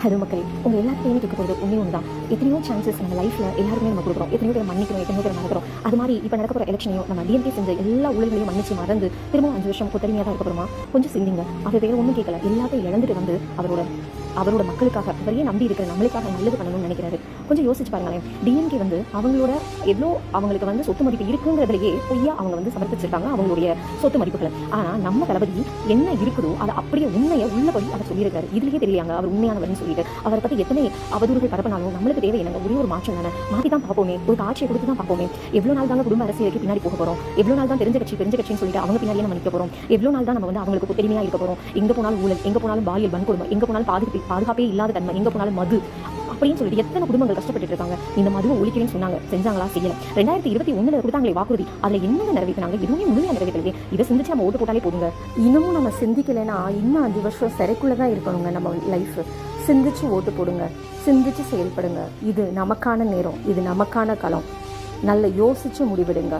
Hello மக்களே, உங்கள் எல்லாத்தையுமே கேட்க போகிறது ஒன்றே ஒன்று தான். எத்தனையோ சான்சஸ் நம்ம லைஃப்பில் எல்லாருமே நம்ம கொடுக்குறோம். எத்தனையோ பேர் மன்னிக்கிறோம், எத்தனையோ பேர் மறக்கிறோம். அது மாதிரி இப்போ நடக்க போகிற எலெக்ஷனையும் நம்ம டிஎம்கே செஞ்ச எல்லா ஊழல்களையும் மன்னிச்சு மறந்து திரும்ப 5 வருஷம் கொத்தடிமையாக தான் இருக்க போகிறோமா? கொஞ்சம் சிந்திங்க. அவர் வேறு ஒன்றும் கேட்கல, எல்லாத்தையும் இழந்துட்டு வந்து அவரோட மக்களுக்காக, அவரையே நம்பி இருக்கிற நம்மளுக்காக நல்லது பண்ணணும்னு நினைக்கிறாரு. கொஞ்சம் யோசிச்சு பாருங்களேன். டிஎம்கே வந்து அவங்களோட எவ்வளோ அவங்களுக்கு வந்து சொத்து மதிப்பு இருக்குங்கிறதுலையே பொய்யா அவங்க வந்து சமர்ப்பிச்சிருக்காங்க அவங்களுடைய சொத்து மதிப்புகளை. ஆனால் நம்ம தளபதி என்ன இருக்குதோ அதை அப்படியே உண்மையை உள்ளபடி அவர் சொல்லியிருக்காரு. இதுலேயே தெரியாங்க அவர் உண்மையானவர்னு சொல்லிட்டு. அவரை பற்றி எத்தனை அவதூறுகள் பரப்பினாலும் நம்மளுக்கு தேவை என்னங்க? ஒரே ஒரு மாற்றம் தானே. மாற்றி தான் பார்ப்போமே, ஒரு காட்சியை கொடுத்து தான் பார்ப்போமே. எவ்வளோ நாள் தாங்க குடும்ப அரசியலுக்கு பின்னாடி போக போகிறோம்? எவ்வளோ நாள் தான் தெரிஞ்ச கட்சின்னு சொல்லிட்டு அவங்க பின்னாடியே நம்ம நிற்க போகிறோம்? எவ்வளோ நாள் தான் நம்ம வந்து அவங்களுக்கு பெருமையாக இருக்க போகிறோம்? எங்கே போனாலும் ஊழல், எங்கே போனாலும் பாலியல் வன்கொடுமை, எங்கே போனாலும் பாதுகாப்பே இல்லாத தன்மை, எங்கே போனாலும் மது அப்படின்னு சொல்லிட்டு எத்தனை குடும்பங்கள் கஷ்டப்பட்டு இருக்காங்க. இந்த மதுவை ஒழிக்கிறேன்னு சொன்னாங்க, செஞ்சாங்களா? செய்யல. 2021 கொடுத்தாங்களே வாக்குறுதி, அதில் என்னங்க நிறைவேற்றினாங்க? எதுவுமே முழுமையாக நிறைவேற்றலையே. இதை சிந்திச்சு நம்ம ஓட்டு போட்டாலே போதுங்க. இன்னமும் நம்ம சிந்திக்கலைன்னா இன்னும் 5 வருஷம் சிறைக்குள்ளே தான் இருக்கணுங்க நம்ம லைஃப். சிந்திச்சு ஓட்டு போடுங்க, சிந்திச்சு செயல்படுங்க. இது நமக்கான நேரம், இது நமக்கான களம். நல்ல யோசிச்சு முடிவெடுங்க.